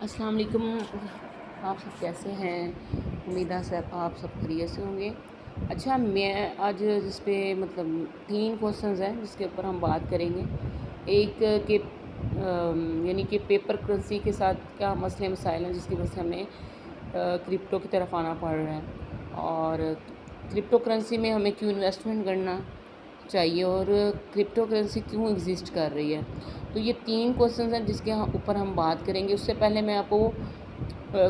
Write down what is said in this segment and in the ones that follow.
السلام علیکم۔ آپ سب کیسے ہیں؟ امید ہے سب آپ سب خیریت سے ہوں گے۔ اچھا، میں آج جس پہ مطلب 3 کوسچنز ہیں جس کے اوپر ہم بات کریں گے۔ ایک کہ یعنی کہ پیپر کرنسی کے ساتھ کیا مسئلے مسائل ہیں جس کی وجہ سے ہمیں کرپٹو کی طرف آنا پڑ رہا ہے، اور کرپٹو کرنسی میں ہمیں کیوں انویسٹمنٹ کرنا چاہیے اور کرپٹو کرنسی کیوں ایگزسٹ کر رہی ہے۔ تو یہ 3 کوسچنز ہیں جس کے اوپر ہم بات کریں گے۔ اس سے پہلے میں آپ کو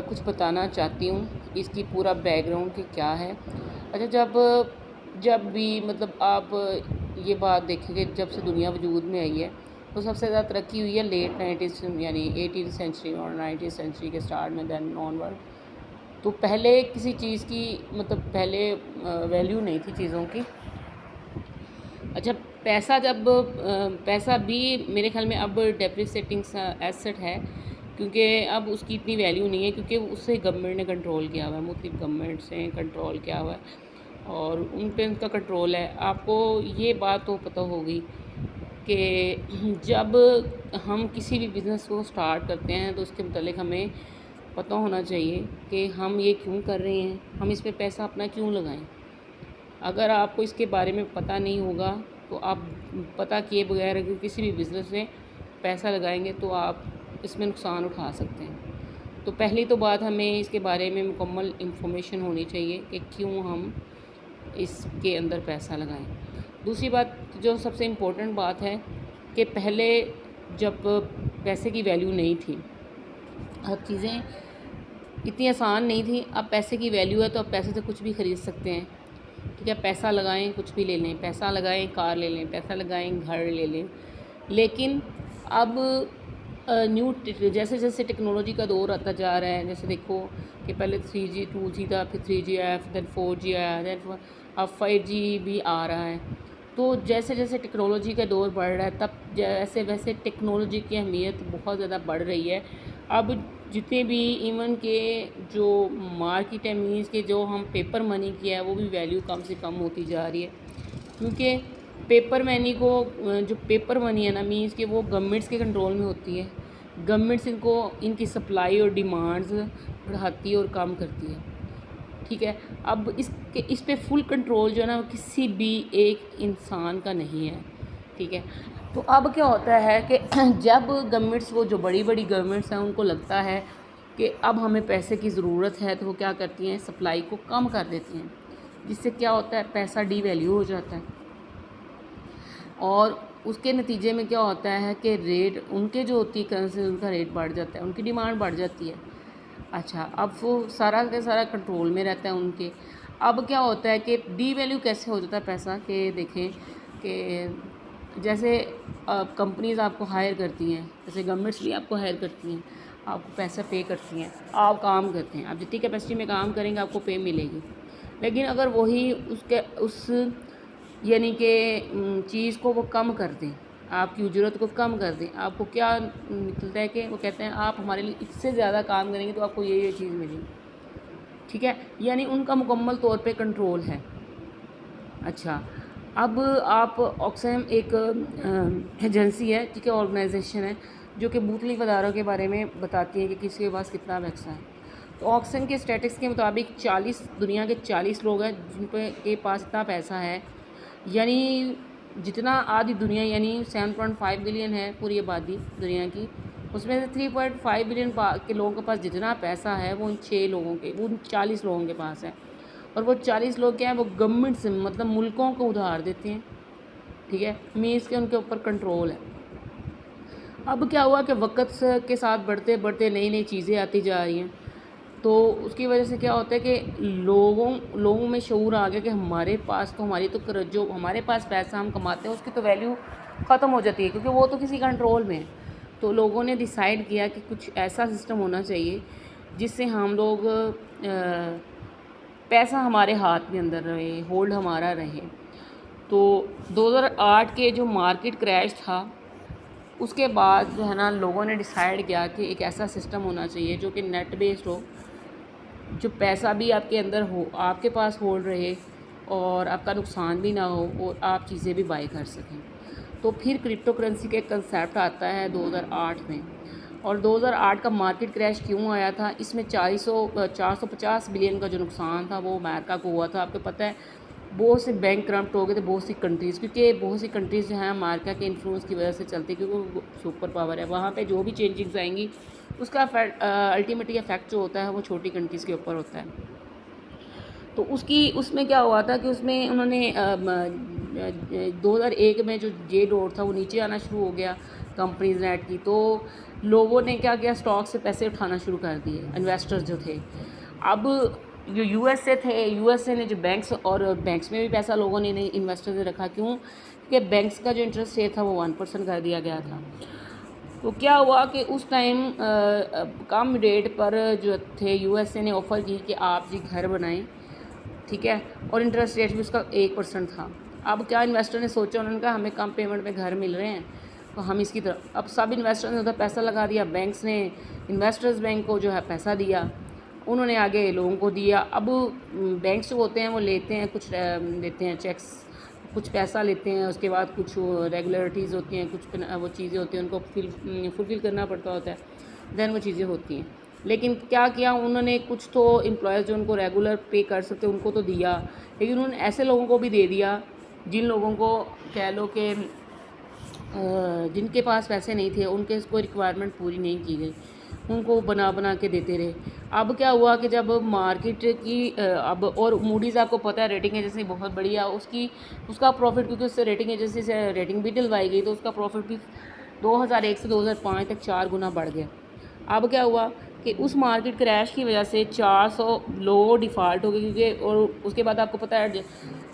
کچھ بتانا چاہتی ہوں اس کی پورا بیک گراؤنڈ کہ کیا ہے۔ اچھا، جب بھی مطلب آپ یہ بات دیکھیں کہ جب سے دنیا وجود میں آئی ہے تو سب سے زیادہ ترقی ہوئی ہے لیٹ 90s یعنی 18 سینچری اور 19 سینچری کے سٹارٹ میں، دین آن ورڈ۔ تو پہلے کسی چیز کی مطلب پہلے ویلیو نہیں تھی چیزوں کی۔ اچھا، پیسہ بھی میرے خیال میں اب ڈیپریسیٹنگ ایسٹ ہے، کیونکہ اب اس کی اتنی ویلیو نہیں ہے، کیونکہ اس سے گورنمنٹ نے کنٹرول کیا ہوا ہے، مختلف گورنمنٹ سے کنٹرول کیا ہوا ہے اور ان پہ ان کا کنٹرول ہے۔ آپ کو یہ بات تو پتہ ہوگی کہ جب ہم کسی بھی بزنس کو سٹارٹ کرتے ہیں تو اس کے متعلق ہمیں پتہ ہونا چاہیے کہ ہم یہ کیوں کر رہے ہیں، ہم اس پہ پیسہ اپنا کیوں لگائیں۔ اگر آپ کو اس کے بارے میں پتہ نہیں ہوگا تو آپ پتہ کیے بغیر اگر کسی بھی بزنس میں پیسہ لگائیں گے تو آپ اس میں نقصان اٹھا سکتے ہیں۔ تو پہلی تو بات، ہمیں اس کے بارے میں مکمل انفارمیشن ہونی چاہیے کہ کیوں ہم اس کے اندر پیسہ لگائیں۔ دوسری بات جو سب سے امپورٹنٹ بات ہے کہ پہلے جب پیسے کی ویلیو نہیں تھی، اب چیزیں اتنی آسان نہیں تھیں، اب پیسے کی ویلیو ہے تو اب پیسے سے کچھ بھی خرید سکتے ہیں۔ ٹھیک ہے، پیسہ لگائیں کچھ بھی لے لیں، پیسہ لگائیں کار لے لیں، پیسہ لگائیں گھر لے لیں۔ لیکن اب جیسے جیسے ٹیکنالوجی کا دور آتا جا رہا ہے، جیسے دیکھو کہ پہلے 3G 2G تھا، پھر 3GF، دین 4G آیا، دین اب 5G بھی آ رہا ہے۔ تو جیسے جیسے ٹیکنالوجی کا دور بڑھ رہا ہے تب جیسے ویسے ٹیکنالوجی کی اہمیت بہت زیادہ بڑھ رہی ہے۔ اب جتنے بھی ایون کہ جو مارکیٹ ہے، مینس کہ جو ہم پیپر منی کی ہے وہ بھی ویلیو کم سے کم ہوتی جا رہی ہے، کیونکہ پیپر منی کو جو پیپر منی ہے نا، مینس کہ وہ گورنمنٹس کے کنٹرول میں ہوتی ہے۔ گورنمنٹس ان کی سپلائی اور ڈیمانڈز بڑھاتی ہے اور کم کرتی ہے۔ ٹھیک ہے، اب اس پہ فل کنٹرول جو ہے نا کسی بھی ایک انسان کا نہیں ہے۔ ٹھیک ہے، تو اب کیا ہوتا ہے کہ جب گورنمنٹس، وہ جو بڑی بڑی گورنمنٹس ہیں، ان کو لگتا ہے کہ اب ہمیں پیسے کی ضرورت ہے تو وہ کیا کرتی ہیں، سپلائی کو کم کر دیتی ہیں، جس سے کیا ہوتا ہے، پیسہ ڈی ویلیو ہو جاتا ہے، اور اس کے نتیجے میں کیا ہوتا ہے کہ ریٹ ان کے جو ہوتی ہے کرنسی، ان کا ریٹ بڑھ جاتا ہے، ان کی ڈیمانڈ بڑھ جاتی ہے۔ اچھا، اب وہ سارا کا سارا کنٹرول میں رہتا ہے ان کے۔ اب کیا ہوتا ہے کہ ڈی ویلیو کیسے ہو جاتا ہے پیسہ، کہ دیکھیں کہ جیسے کمپنیز آپ کو ہائر کرتی ہیں، جیسے گورنمنٹس بھی آپ کو ہائر کرتی ہیں، آپ کو پیسہ پے کرتی ہیں، آپ کام کرتے ہیں، آپ جتنی کیپیسٹی میں کام کریں گے آپ کو پے ملے گی۔ لیکن اگر وہی اس یعنی کہ چیز کو وہ کم کر دیں، آپ کی اجرت کو کم کر دیں، آپ کو کیا نکلتا ہے کہ وہ کہتے ہیں آپ ہمارے لیے اس سے زیادہ کام کریں گے تو آپ کو یہ چیز ملے گی۔ ٹھیک ہے، یعنی ان کا مکمل طور پہ کنٹرول ہے۔ اچھا، اب آپ آکسفیم ایک ایجنسی ہے، ٹھیک ہے، آرگنائزیشن ہے جو کہ مختلف اداروں کے بارے میں بتاتی ہے کہ کسی کے پاس کتنا پیسہ ہے۔ تو آکسفیم کے اسٹیٹس کے مطابق دنیا کے 40 لوگ ہیں جن کے پاس اتنا پیسہ ہے، یعنی جتنا آدھی دنیا یعنی 7.5 بلین ہے پوری آبادی دنیا کی، اس میں سے 3.5 بلین کے لوگوں کے پاس جتنا پیسہ ہے وہ ان 40 لوگوں کے پاس ہے، اور وہ 40 لوگ کیا ہیں، وہ گورنمنٹ سے مطلب ملکوں کو ادھار دیتے ہیں۔ ٹھیک ہے، مینس کے ان کے اوپر کنٹرول ہے۔ اب کیا ہوا کہ وقت کے ساتھ بڑھتے بڑھتے نئی نئی چیزیں آتی جا رہی ہیں، تو اس کی وجہ سے کیا ہوتا ہے کہ لوگوں میں شعور آ گیا کہ ہمارے پاس جو ہمارے پاس پیسہ ہم کماتے ہیں اس کی تو ویلیو ختم ہو جاتی ہے، کیونکہ وہ تو کسی کنٹرول میں ہے۔ تو لوگوں نے ڈیسائیڈ کیا کہ کچھ ایسا سسٹم ہونا چاہیے جس سے ہم لوگ پیسہ ہمارے ہاتھ میں اندر رہے، ہولڈ ہمارا رہے۔ تو 2008 کے جو مارکیٹ کریش تھا اس کے بعد جو ہے نا لوگوں نے ڈیسائیڈ کیا کہ ایک ایسا سسٹم ہونا چاہیے جو کہ نیٹ بیسڈ ہو، جو پیسہ بھی آپ کے اندر ہو، آپ کے پاس ہولڈ رہے، اور آپ کا نقصان بھی نہ ہو، اور آپ چیزیں بھی بائی کر سکیں۔ تو پھر کرپٹو کرنسی کا ایک کنسیپٹ آتا ہے 2008 میں، اور 2008 کا مارکیٹ کریش کیوں آیا تھا؟ اس میں 450 بلین کا جو نقصان تھا وہ امریکہ کو ہوا تھا. آپ کو پتہ ہے بہت سے بینک کرپٹ ہو گئے تھے بہت سی کنٹریز، کیونکہ بہت سی کنٹریز جو ہیں امریکہ کے انفلوئنس کی وجہ سے چلتی، کیونکہ وہ سپر پاور ہے. وہاں پہ جو بھی چینجنگز آئیں گی اس کا الٹیمیٹلی افیکٹ جو ہوتا ہے وہ چھوٹی کنٹریز کے اوپر ہوتا ہے. تو اس میں کیا ہوا تھا کہ اس میں انہوں نے 2001 میں جو جے ڈاٹ تھا وہ نیچے آنا شروع ہو گیا کمپنیز نیٹ کی. تو لوگوں نے کیا کیا، اسٹاک سے پیسے اٹھانا شروع کر دیے انویسٹرز جو تھے. اب جو یو ایس اے تھے، یو ایس اے نے جو بینکس میں بھی پیسہ لوگوں نے انویسٹرز نے رکھا. کیوں؟ کہ بینکس کا جو انٹرسٹ ریٹ تھا وہ 1% کر دیا گیا تھا. تو کیا ہوا کہ اس ٹائم کم ریٹ پر جو تھے یو ایس اے نے آفر کی کہ آپ جی گھر بنائیں، ٹھیک ہے، اور انٹرسٹ ریٹ بھی اس کا 1% تھا. اب کیا انویسٹر نے سوچا، انہوں نے کہا ہمیں کم پیمنٹ میں گھر مل رہے ہیں تو ہم اس کی طرف، اب سب انویسٹر نے ادھر پیسہ لگا دیا. بینکس نے انویسٹرز بینک کو جو ہے پیسہ دیا، انہوں نے آگے لوگوں کو دیا. اب بینکس جو ہوتے ہیں وہ لیتے ہیں، کچھ لیتے ہیں چیکس، کچھ پیسہ لیتے ہیں، اس کے بعد کچھ ریگولرٹیز ہوتی ہیں، کچھ وہ چیزیں ہوتی ہیں ان کو فلفل کرنا پڑتا ہوتا ہے، دین وہ چیزیں ہوتی ہیں. لیکن کیا انہوں نے کچھ تو امپلائیز جو ان کو ریگولر پے کر سکتے ان کو تو دیا، لیکن انہوں نے ایسے لوگوں کو بھی دے دیا جن لوگوں کو کہہ لو کہ جن کے پاس پیسے نہیں تھے، ان کے کوئی ریکوائرمنٹ پوری نہیں کی گئی، ان کو بنا کے دیتے رہے. اب کیا ہوا کہ جب مارکیٹ کی اور موڈیز آپ کو پتہ ہے ریٹنگ ایجنسی بہت بڑی ہے، اس کا پروفٹ، کیونکہ اس سے ریٹنگ ایجنسی سے ریٹنگ بھی ڈلوائی گئی تو اس کا پروفٹ بھی 2001 سے 2005 تک 4 گنا بڑھ گیا. اب کیا ہوا کہ اس مارکیٹ کریش کی وجہ سے 400 لوگ ڈیفالٹ ہو گئے، کیونکہ اور اس کے بعد آپ کو پتہ ہے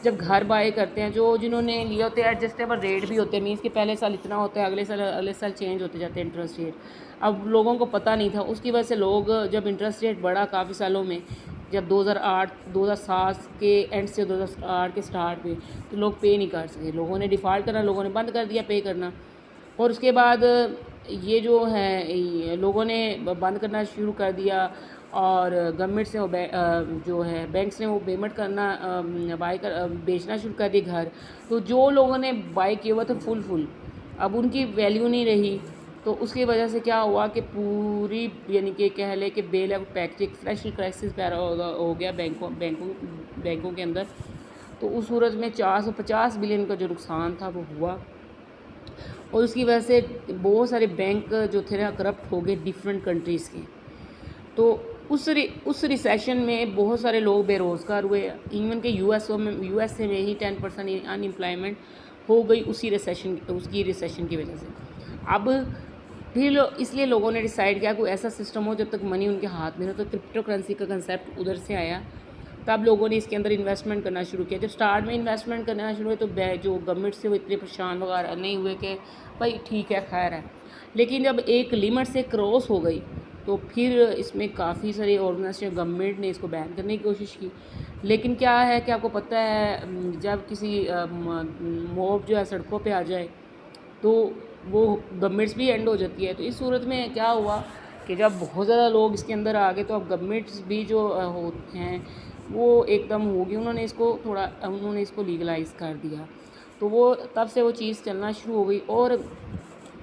جب گھر بائی کرتے ہیں جنہوں نے لیے ہوتے ہیں ایڈجسٹیبل ریٹ بھی ہوتے ہیں، مینس کہ پہلے سال اتنا ہوتا ہے، اگلے سال چینج ہوتے جاتے ہیں انٹرسٹ ریٹ. اب لوگوں کو پتہ نہیں تھا، اس کی وجہ سے لوگ جب انٹرسٹ ریٹ بڑھا کافی سالوں میں، جب 2007 کے اینڈ سے 2008 کے سٹارٹ میں، تو لوگ پے نہیں کر سکے، لوگوں نے ڈیفالٹ کرنا، لوگوں نے بند کر دیا پے کرنا. اور اس کے بعد یہ جو ہے لوگوں نے بند کرنا شروع کر دیا، اور گورنمنٹ سے جو ہے بینکس نے وہ پیمنٹ کرنا بیچنا شروع کر دی گھر. تو جو لوگوں نے بائی کیا ہوا تھا فل اب ان کی ویلیو نہیں رہی. تو اس کی وجہ سے کیا ہوا کہ پوری یعنی کہ کہہ لے کہ بیل آؤٹ پیکج فریش کرائسس پیدا ہو گیا بینکوں کے اندر. تو اس صورت میں 450 بلین کا جو نقصان تھا وہ ہوا، اور اس کی وجہ سے بہت سارے بینک جو تھے نا کرپٹ ہو گئے ڈیفرنٹ کنٹریز کے. تو اس ریسیشن میں بہت سارے لوگ بے روزگار ہوئے، ایون کہ یو ایس اے میں ہی 10% ان امپلائمنٹ ہو گئی اس کی ریسیشن کی وجہ سے. اب پھر اس لیے لوگوں نے ڈیسائیڈ کیا کوئی ایسا سسٹم ہو جب تک منی ان کے ہاتھ میں ہو. تو کرپٹو کرنسی کا کنسیپٹ ادھر سے آیا، تب لوگوں نے اس کے اندر انویسٹمنٹ کرنا شروع کیا. جب سٹارٹ میں انویسٹمنٹ کرنا شروع ہوئے تو جو گورنمنٹ سے وہ اتنے پریشان وغیرہ نہیں ہوئے کہ بھائی ٹھیک ہے خیر ہے. لیکن جب ایک لیمٹ سے کراس ہو گئی تو پھر اس میں کافی سارے آرگنائزیشن گورنمنٹ نے اس کو بین کرنے کی کوشش کی. لیکن کیا ہے کہ آپ کو پتہ ہے جب کسی موب جو ہے سڑکوں پہ آ جائے تو وہ گورنمنٹس بھی اینڈ ہو جاتی ہے. تو اس صورت میں کیا ہوا کہ جب بہت زیادہ لوگ اس کے اندر آ گئے تو اب گورنمنٹس بھی جو ہوتے ہیں وہ ایک دم ہوگی، انہوں نے اس کو لیگلائز کر دیا. تو وہ تب سے وہ چیز چلنا شروع ہو گئی. اور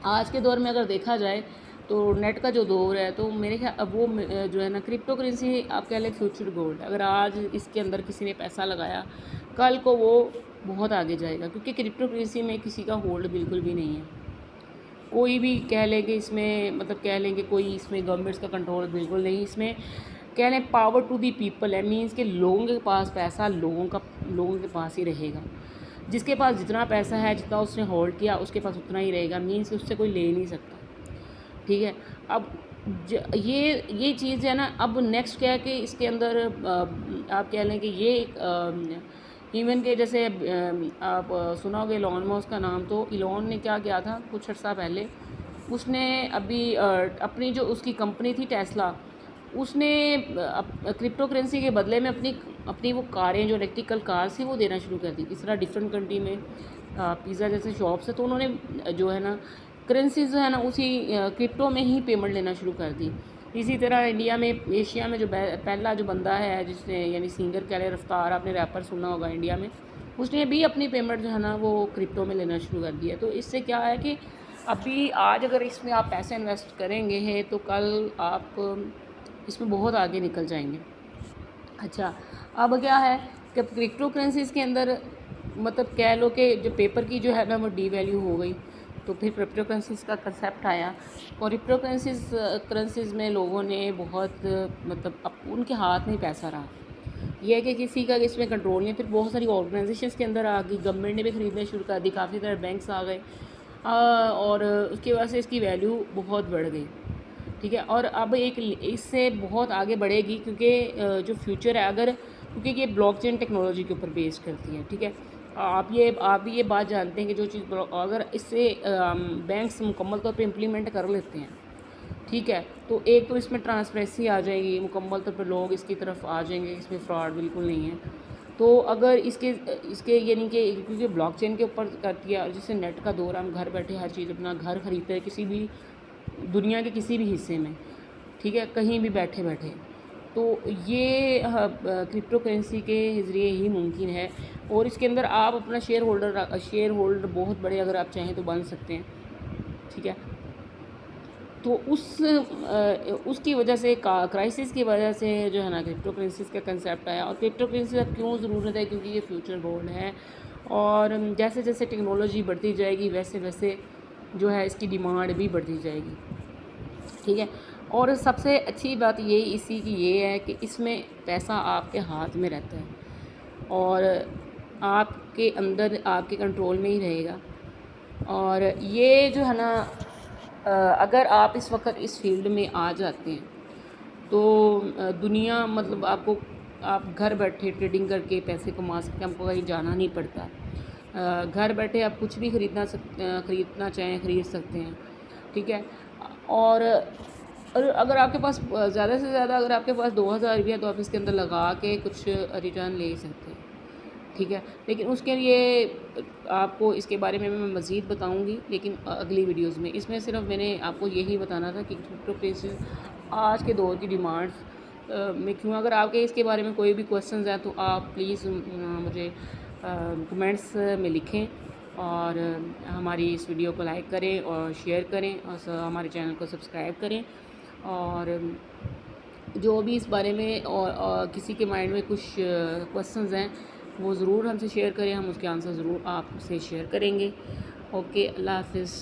آج کے دور میں اگر دیکھا جائے تو نیٹ کا جو دور ہے تو میرے خیال اب وہ جو ہے نا کرپٹو کرنسی آپ کہہ لیں فیوچر گولڈ. اگر آج اس کے اندر کسی نے پیسہ لگایا کل کو وہ بہت آگے جائے گا، کیونکہ کرپٹو کرنسی میں کسی کا ہولڈ بالکل بھی نہیں ہے. کوئی بھی کہہ لیں کہ اس میں مطلب کہہ لیں کہ کوئی اس میں گورنمنٹس کا کنٹرول بالکل نہیں، اس میں کہہ لیں پاور ٹو دی پیپل ہے. مینس کہ لوگوں کے پاس پیسہ لوگوں کے پاس ہی رہے گا. جس کے پاس جتنا پیسہ ہے جتنا اس نے ہولڈ کیا اس کے پاس اتنا ہی رہے گا. مینس کہ اس سے کوئی لے نہیں سکتا، ٹھیک ہے. اب یہ چیز ہے نا. اب نیکسٹ کیا ہے کہ اس کے اندر آپ کہہ لیں کہ یہ ایون کہ جیسے آپ سنا ہوگے ایلون ماسک کا نام. تو ایلون نے کیا کیا تھا کچھ عرصہ پہلے، اس نے ابھی اپنی جو اس کی کمپنی تھی ٹیسلا، اس نے کرپٹو کرنسی کے بدلے میں اپنی وہ کاریں جو الیکٹریکل کارز تھی وہ دینا شروع کر دی. اس طرح ڈفرینٹ کنٹری میں پیزا جیسے شاپس ہے تو انہوں نے جو ہے نا کرنسیز جو ہے نا اسی کرپٹو میں ہی پیمنٹ لینا شروع کر دی. اسی طرح انڈیا میں ایشیا میں جو پہلا جو بندہ ہے جس نے یعنی سنگر کہہ لیں رفتار، آپ نے ریپر سنا ہوگا انڈیا میں، اس نے بھی اپنی پیمنٹ جو ہے نا وہ کرپٹو میں لینا شروع کر دیا. تو اس سے کیا ہے کہ ابھی آج اگر اس میں آپ پیسے انویسٹ کریں گے ہیں تو کل آپ اس میں بہت آگے نکل جائیں گے. اچھا، اب کیا ہے کہ کرپٹو کرنسیز کے اندر مطلب کہہ لو کہ جو پیپر کی جو ہے نا وہ ڈی ویلیو ہو گئی، تو پھر کرپٹو کرنسیز کا کنسیپٹ آیا. اور کرپٹو کرنسیز میں لوگوں نے بہت مطلب اب ان کے ہاتھ میں پیسہ رہا. یہ ہے کہ کسی کا اس میں کنٹرول نہیں. پھر بہت ساری آرگنائزیشنس کے اندر آ گئی، گورنمنٹ نے بھی خریدنا شروع کر دی، کافی سارے بینکس آ گئے، اور اس کی وجہ سے اس کی ویلیو بہت بڑھ گئی. ٹھیک ہے، اور اب ایک اس سے بہت آگے بڑھے گی، کیونکہ جو فیوچر ہے کیونکہ یہ بلاک چین ٹیکنالوجی کے اوپر بیس کرتی ہے. ٹھیک ہے، آپ بھی یہ بات جانتے ہیں کہ جو چیز اگر اس سے بینکس مکمل طور پہ امپلیمنٹ کر لیتے ہیں، ٹھیک ہے، تو ایک تو اس میں ٹرانسپیرنسی آ جائے گی، مکمل طور پہ لوگ اس کی طرف آ جائیں گے، اس میں فراڈ بالکل نہیں ہے. تو اگر اس کے یعنی کہ کیونکہ بلاک چین کے اوپر کرتی ہے، اور جس سے نیٹ کا دور، ہم گھر بیٹھے ہر چیز اپنا گھر خریدتے ہیں کسی بھی دنیا کے کسی بھی حصے میں، ٹھیک ہے، کہیں بھی بیٹھے بیٹھے. تو یہ کرپٹو کرنسی کے ذریعے ہی ممکن ہے. اور اس کے اندر آپ اپنا شیئر ہولڈر بہت بڑے اگر آپ چاہیں تو بن سکتے ہیں. ٹھیک ہے، تو اس کی وجہ سے کرائسس کی وجہ سے جو ہے نا کرپٹو کرنسیز کا کنسیپٹ آیا. اور کرپٹو کرنسیز اب کیوں ضرورت ہے؟ کیونکہ یہ فیوچر گولڈ ہے، اور جیسے جیسے ٹیکنالوجی بڑھتی جائے گی ویسے ویسے جو ہے اس کی ڈیمانڈ بھی بڑھتی جائے گی. ٹھیک ہے، اور سب سے اچھی بات اسی کی یہ ہے کہ اس میں پیسہ آپ کے ہاتھ میں رہتا ہے، اور آپ کے اندر آپ کے کنٹرول میں ہی رہے گا. اور یہ جو ہے نا اگر آپ اس وقت اس فیلڈ میں آ جاتے ہیں تو دنیا مطلب آپ گھر بیٹھے ٹریڈنگ کر کے پیسے کما سکتے ہیں. آپ کو کہیں جانا نہیں پڑتا، گھر بیٹھے آپ کچھ بھی خریدنا چاہیں خرید سکتے ہیں. ٹھیک ہے، اور اگر آپ کے پاس زیادہ سے زیادہ اگر آپ کے پاس 2000 روپیہ تو آپ اس کے اندر لگا کے کچھ ریٹرن لے سکتے ہیں. ٹھیک ہے، لیکن اس کے لیے آپ کو اس کے بارے میں مزید بتاؤں گی، لیکن اگلی ویڈیوز میں. اس میں صرف میں نے آپ کو یہی بتانا تھا کہ کرپٹو کرنسیز آج کے دور کی ڈیمانڈز میں کیوں. اگر آپ کے اس کے بارے میں کوئی بھی کویسچنز ہیں تو آپ پلیز مجھے کمنٹس میں لکھیں، اور ہماری اس ویڈیو کو لائک کریں اور شیئر کریں، اور ہمارے چینل کو سبسکرائب کریں. اور جو بھی اس بارے میں اور کسی کے مائنڈ میں کچھ کویسچنز ہیں وہ ضرور ہم سے شیئر کریں، ہم اس کے آنسر ضرور آپ سے شیئر کریں گے. اوکے، اللہ حافظ.